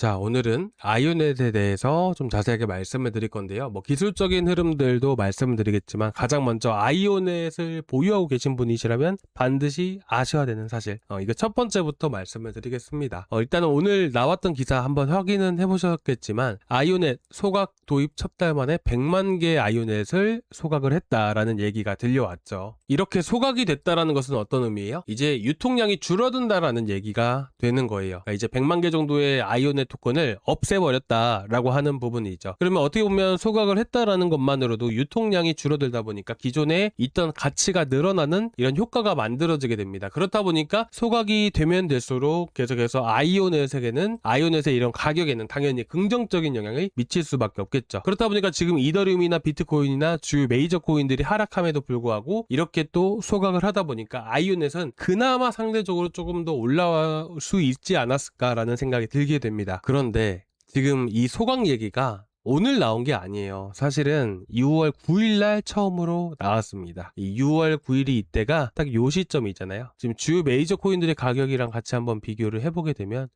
자, 오늘은 아이오넷에 대해서 좀 자세하게 말씀을 드릴 건데요. 기술적인 흐름들도 말씀을 드리겠지만 가장 먼저 아이오넷을 보유하고 계신 분이시라면 반드시 아셔야 되는 사실. 이거 첫 번째부터 말씀을 드리겠습니다. 일단은 오늘 나왔던 기사 한번 확인은 해보셨겠지만 아이오넷 소각 도입 첫 달 만에 100만 개의 아이오넷을 소각을 했다라는 얘기가 들려왔죠. 이렇게 소각이 됐다라는 것은 어떤 의미예요? 이제 유통량이 줄어든다라는 얘기가 되는 거예요. 그러니까 이제 100만 개 정도의 아이오넷 토큰을 없애버렸다라고 하는 부분이죠. 그러면 어떻게 보면 소각을 했다라는 것만으로도 유통량이 줄어들다 보니까 기존에 있던 가치가 늘어나는 이런 효과가 만들어지게 됩니다. 그렇다 보니까 소각이 되면 될수록 계속해서 아이오넷의 이런 가격에는 당연히 긍정적인 영향을 미칠 수밖에 없겠죠. 그렇다 보니까 지금 이더리움이나 비트코인이나 주요 메이저 코인들이 하락함에도 불구하고 이렇게 또 소각을 하다 보니까 아이오넷은 그나마 상대적으로 조금 더 올라올 수 있지 않았을까라는 생각이 들게 됩니다. 그런데 지금 이 소각 얘기가 오늘 나온 게 아니에요. 사실은 6월 9일 날 처음으로 나왔습니다. 이 6월 9일이 이때가 딱 요 시점이잖아요. 지금 주요 메이저 코인들의 가격이랑 같이 한번 비교를 해보게 되면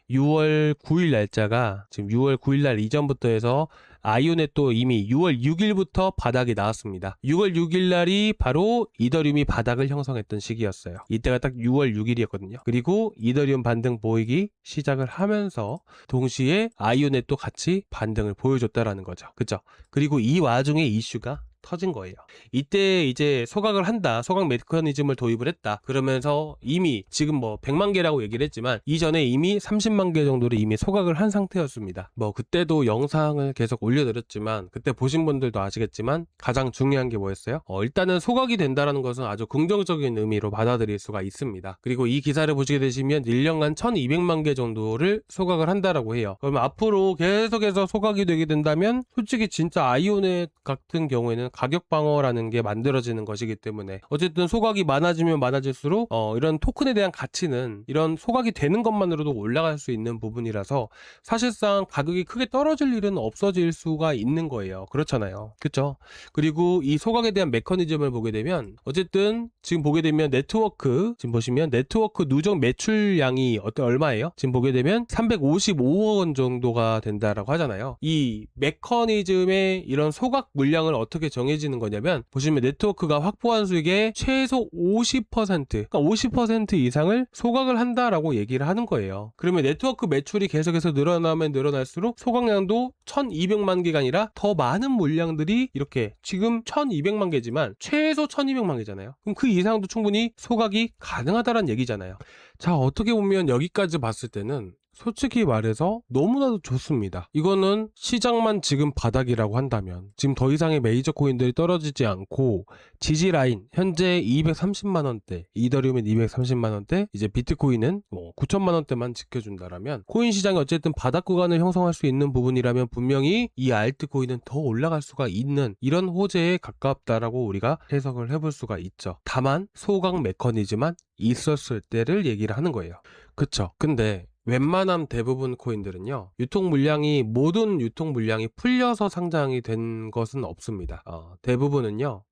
6월 9일 날짜가 지금 6월 9일 날 이전부터 해서 아이오넷도 이미 6월 6일부터 바닥이 나왔습니다. 6월 6일 날이 바로 이더리움이 바닥을 형성했던 시기였어요. 이때가 딱 6월 6일이었거든요. 그리고 이더리움 반등 보이기 시작을 하면서 동시에 아이오넷도 같이 반등을 보여줬다라는 거죠. 그죠? 그리고 이 와중에 이슈가 터진 거예요. 이때 이제 소각 메커니즘을 도입을 했다. 그러면서 이미 지금 100만 개라고 얘기를 했지만 이전에 이미 30만 개 정도를 이미 소각을 한 상태였습니다. 그때도 영상을 계속 올려드렸지만 그때 보신 분들도 아시겠지만 가장 중요한 게 뭐였어요? 일단은 소각이 된다는 것은 아주 긍정적인 의미로 받아들일 수가 있습니다. 그리고 이 기사를 보시게 되시면 1년간 1200만 개 정도를 소각을 한다라고 해요. 그러면 앞으로 계속해서 소각이 되게 된다면 솔직히 진짜 아이오넷 같은 경우에는 가격 방어라는 게 만들어지는 것이기 때문에 어쨌든 소각이 많아지면 많아질수록 이런 토큰에 대한 가치는 이런 소각이 되는 것만으로도 올라갈 수 있는 부분이라서 사실상 가격이 크게 떨어질 일은 없어질 수가 있는 거예요. 그렇잖아요. 그쵸? 그리고 이 소각에 대한 메커니즘을 보게 되면 어쨌든 지금 보게 되면 지금 보시면 네트워크 누적 매출량이 얼마예요? 지금 보게 되면 355억 원 정도가 된다라고 하잖아요. 이 메커니즘의 이런 소각 물량을 어떻게 정해지는 거냐면 보시면 네트워크가 확보한 수익의 최소 50% 그러니까 50% 이상을 소각을 한다라고 얘기를 하는 거예요. 그러면 네트워크 매출이 계속해서 늘어나면 늘어날수록 소각량도 1200만 개가 아니라 더 많은 물량들이 이렇게 지금 1200만 개지만 최소 1200만 개잖아요. 그럼 그 이상도 충분히 소각이 가능하다는 얘기잖아요. 자, 어떻게 보면 여기까지 봤을 때는 솔직히 말해서 너무나도 좋습니다. 이거는 시장만 지금 바닥이라고 한다면 지금 더 이상의 메이저 코인들이 떨어지지 않고 지지 라인 현재 230만원대, 이더리움은 230만원대, 이제 비트코인은 9천만원대만 지켜준다라면 코인 시장이 어쨌든 바닥 구간을 형성할 수 있는 부분이라면 분명히 이 알트코인은 더 올라갈 수가 있는 이런 호재에 가깝다라고 우리가 해석을 해볼 수가 있죠. 다만 소각 메커니즘만 있었을 때를 얘기를 하는 거예요. 그쵸? 근데 웬만한 대부분 코인들은요, 모든 유통 물량이 풀려서 상장이 된 것은 없습니다. 대부분은요,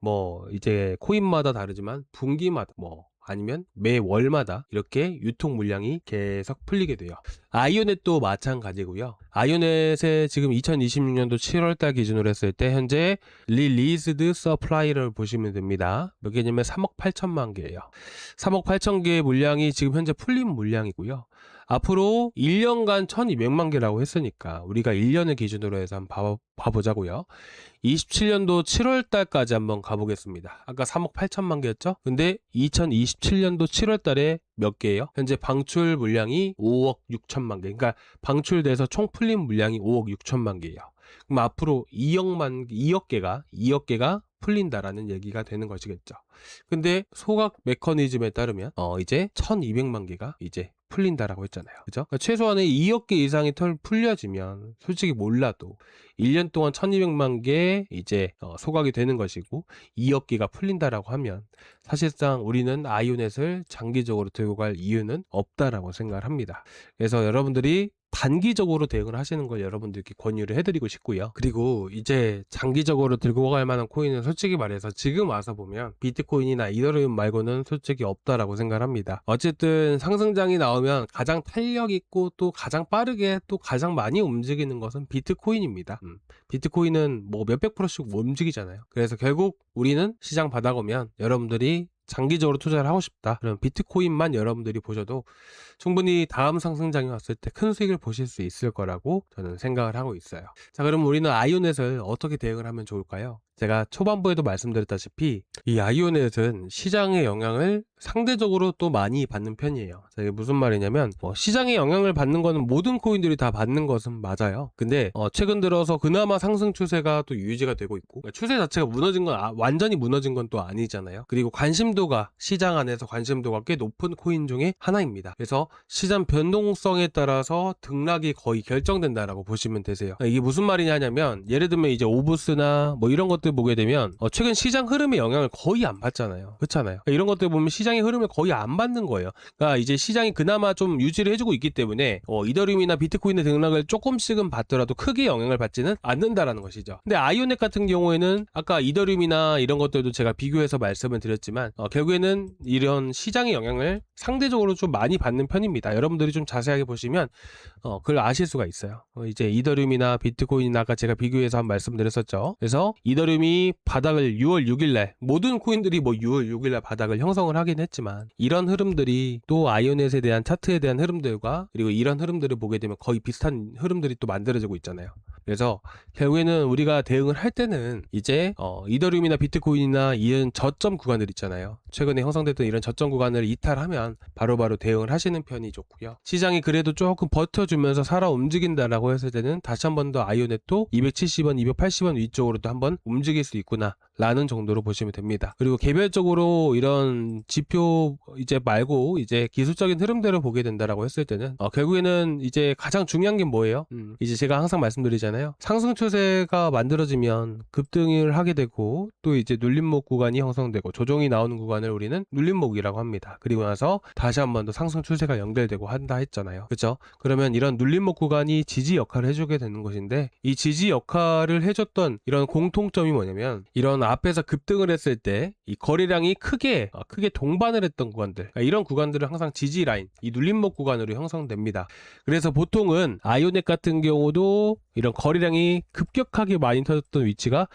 이제 코인마다 다르지만 분기마다 아니면 매월마다 이렇게 유통 물량이 계속 풀리게 돼요. 아이오넷도 마찬가지고요. 아이오넷의 지금 2026년도 7월달 기준으로 했을 때 현재 리리즈드 서플라이를 보시면 됩니다. 몇 개냐면 3억 8천만 개예요. 3억 8천 개의 물량이 지금 현재 풀린 물량이고요. 앞으로 1년간 1200만 개라고 했으니까 우리가 1년을 기준으로 해서 한번 봐보자고요. 27년도 7월 달까지 한번 가보겠습니다. 아까 3억 8천만 개였죠? 근데 2027년도 7월 달에 몇 개예요? 현재 방출 물량이 5억 6천만 개. 그러니까 방출돼서 총 풀린 물량이 5억 6천만 개예요. 그럼 앞으로 2억 개가 풀린다라는 얘기가 되는 것이겠죠. 근데 소각 메커니즘에 따르면 이제 1200만 개가 이제 풀린다라고 했잖아요. 그죠? 그러니까 최소한의 2억 개 이상이 풀려지면 솔직히 몰라도 1년 동안 1200만 개 이제 소각이 되는 것이고 2억 개가 풀린다라고 하면 사실상 우리는 아이오넷을 장기적으로 들고 갈 이유는 없다라고 생각을 합니다. 그래서 여러분들이 단기적으로 대응을 하시는 걸 여러분들께 권유를 해드리고 싶고요. 그리고 이제 장기적으로 들고 갈 만한 코인은 솔직히 말해서 지금 와서 보면 비트코인이나 이더리움 말고는 솔직히 없다라고 생각합니다. 어쨌든 상승장이 나오면 가장 탄력 있고 또 가장 빠르게 또 가장 많이 움직이는 것은 비트코인입니다. 비트코인은 뭐 몇백 프로씩 움직이잖아요. 그래서 결국 우리는 시장 바닥 오면 여러분들이 장기적으로 투자를 하고 싶다. 그럼 비트코인만 여러분들이 보셔도 충분히 다음 상승장이 왔을 때 큰 수익을 보실 수 있을 거라고 저는 생각을 하고 있어요. 자, 그럼 우리는 아이오넷을 어떻게 대응을 하면 좋을까요? 제가 초반부에도 말씀드렸다시피 이 아이오넷은 시장의 영향을 상대적으로 또 많이 받는 편이에요. 자, 이게 무슨 말이냐면 시장의 영향을 받는 거는 모든 코인들이 다 받는 것은 맞아요. 근데 최근 들어서 그나마 상승 추세가 또 유지가 되고 있고, 그러니까 추세 자체가 무너진 건 완전히 무너진 건 또 아니잖아요. 그리고 관심도가 시장 안에서 관심도가 꽤 높은 코인 중에 하나입니다. 그래서 시장 변동성에 따라서 등락이 거의 결정된다라고 보시면 되세요. 이게 무슨 말이냐면 예를 들면 이제 오브스나 뭐 이런 것들 보게 되면 최근 시장 흐름의 영향을 거의 안 받잖아요. 그렇잖아요. 그러니까 이런 것들 보면 시장의 흐름을 거의 안 받는 거예요. 그러니까 이제 시장이 그나마 좀 유지를 해주고 있기 때문에 이더리움이나 비트코인의 등락을 조금씩은 받더라도 크게 영향을 받지는 않는다라는 것이죠. 근데 아이오넷 같은 경우에는 아까 이더리움이나 이런 것들도 제가 비교해서 말씀을 드렸지만 결국에는 이런 시장의 영향을 상대적으로 좀 많이 받는 편입니다. 여러분들이 좀 자세하게 보시면 그걸 아실 수가 있어요. 이제 이더리움이나 비트코인이나 아까 제가 비교해서 한 말씀드렸었죠. 그래서 이더리움이 바닥을 6월 6일날 모든 코인들이 뭐 6월 6일날 바닥을 형성을 하긴 했지만 이런 흐름들이 또 아이오넷에 대한 차트에 대한 흐름들과 그리고 이런 흐름들을 보게 되면 거의 비슷한 흐름들이 또 만들어지고 있잖아요. 그래서 결국에는 우리가 대응을 할 때는 이제 이더리움이나 비트코인이나 이런 저점 구간들 있잖아요. 최근에 형성됐던 이런 저점 구간을 이탈하면 바로바로 대응을 하시는 편이 좋고요. 시장이 그래도 조금 버텨주면서 살아 움직인다라고 했을 때는 다시 한 번 더 아이오넷도 270원, 280원 위쪽으로도 한번 움직일 수 있구나 라는 정도로 보시면 됩니다. 그리고 개별적으로 이런 지표 이제 말고 이제 기술적인 흐름대로 보게 된다라고 했을 때는 결국에는 이제 가장 중요한 게 뭐예요? 이제 제가 항상 말씀드리잖아요. 상승 추세가 만들어지면 급등을 하게 되고 또 이제 눌림목 구간이 형성되고 조정이 나오는 구간을 우리는 눌림목이라고 합니다. 그리고 나서 다시 한 번 더 상승 추세가 연결되고 한다 했잖아요. 그렇죠? 그러면 이런 눌림목 구간이 지지 역할을 해주게 되는 것인데 이 지지 역할을 해줬던 이런 공통점이 뭐냐면 이런 앞에서 급등을 했을 때 이 거래량이 크게 동반을 했던 구간들, 그러니까 이런 구간들은 항상 지지 라인, 이 눌림목 구간으로 형성됩니다. 그래서 보통은 아이오넷 같은 경우도 이런 거래량이 급격하게 많이 터졌던 위치가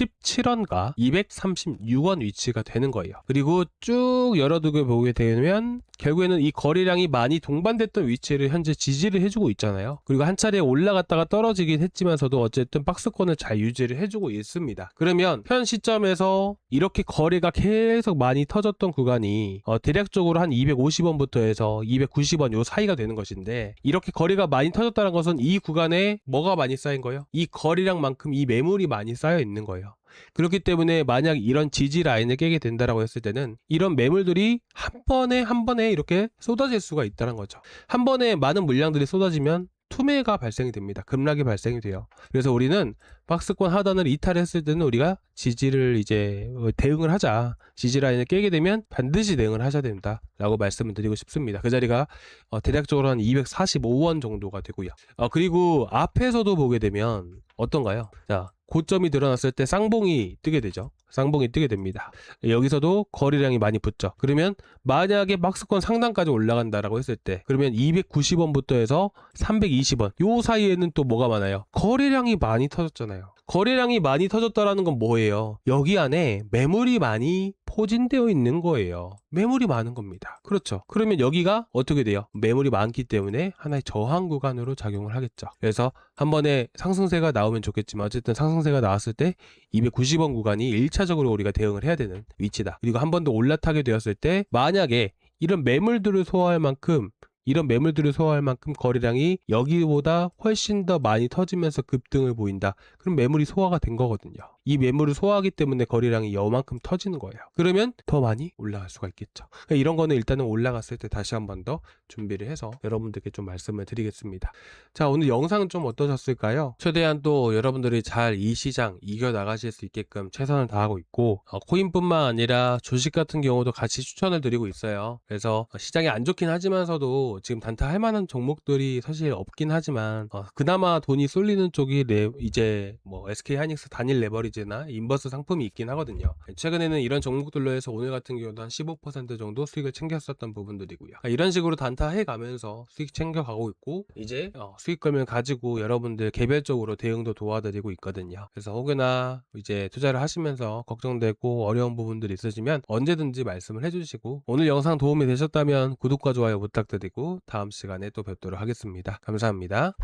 217원과 236원 위치가 되는 거예요. 그리고 쭉 열어두고 보게 되면 결국에는 이 거래량이 많이 동반됐던 위치를 현재 지지를 해주고 있잖아요. 그리고 한 차례 올라갔다가 떨어지긴 했지만서도 어쨌든 박스권을 잘 유지를 해주고 있습니다. 그러면 현 시점에서 이렇게 거래가 계속 많이 터졌던 구간이 대략적으로 한 250원부터 해서 290원 요 사이가 되는 것인데 이렇게 거래가 많이 터졌다는 것은 이 구간에 뭐가 많이 쌓인 거예요? 이 거래량만큼 이 매물이 많이 쌓여 있는 거예요. 그렇기 때문에 만약 이런 지지 라인을 깨게 된다라고 했을 때는 이런 매물들이 한 번에 이렇게 쏟아질 수가 있다는 거죠. 한 번에 많은 물량들이 쏟아지면 투매가 발생이 됩니다. 급락이 발생이 돼요. 그래서 우리는 박스권 하단을 이탈했을 때는 우리가 지지를 이제 대응을 하자. 지지 라인을 깨게 되면 반드시 대응을 하셔야 된다 라고 말씀을 드리고 싶습니다. 그 자리가 대략적으로 한 245원 정도가 되고요. 그리고 앞에서도 보게 되면 어떤가요? 자, 고점이 드러났을 때 쌍봉이 뜨게 되죠. 쌍봉이 뜨게 됩니다. 여기서도 거래량이 많이 붙죠. 그러면 만약에 박스권 상단까지 올라간다라고 했을 때 그러면 290원부터 해서 320원 요 사이에는 또 뭐가 많아요? 거래량이 많이 터졌잖아요. 거래량이 많이 터졌다라는 건 뭐예요? 여기 안에 매물이 많이 포진되어 있는 거예요. 매물이 많은 겁니다. 그렇죠. 그러면 여기가 어떻게 돼요? 매물이 많기 때문에 하나의 저항 구간으로 작용을 하겠죠. 그래서 한 번에 상승세가 나오면 좋겠지만 어쨌든 상승세가 나왔을 때 290원 구간이 1차적으로 우리가 대응을 해야 되는 위치다. 그리고 한 번 더 올라타게 되었을 때 만약에 이런 매물들을 소화할 만큼 거래량이 여기보다 훨씬 더 많이 터지면서 급등을 보인다. 그럼 매물이 소화가 된 거거든요. 이 매물을 소화하기 때문에 거래량이 요만큼 터지는 거예요. 그러면 더 많이 올라갈 수가 있겠죠. 그러니까 이런 거는 일단은 올라갔을 때 다시 한 번 더 준비를 해서 여러분들께 좀 말씀을 드리겠습니다. 자, 오늘 영상 좀 어떠셨을까요? 최대한 또 여러분들이 잘 이 시장 이겨나가실 수 있게끔 최선을 다하고 있고, 코인뿐만 아니라 주식 같은 경우도 같이 추천을 드리고 있어요. 그래서 시장이 안 좋긴 하지만서도 지금 단타 할 만한 종목들이 사실 없긴 하지만, 그나마 돈이 쏠리는 쪽이 이제 뭐 SK 하이닉스 단일 레버리지나 인버스 상품이 있긴 하거든요. 최근에는 이런 종목들로 해서 오늘 같은 경우도 한 15% 정도 수익을 챙겼었던 부분들이고요. 이런 식으로 단타 해가면서 수익 챙겨가고 있고, 이제 수익금을 가지고 여러분들 개별적으로 대응도 도와드리고 있거든요. 그래서 혹여나 이제 투자를 하시면서 걱정되고 어려운 부분들이 있으시면 언제든지 말씀을 해주시고, 오늘 영상 도움이 되셨다면 구독과 좋아요 부탁드리고 다음 시간에 또 뵙도록 하겠습니다. 감사합니다.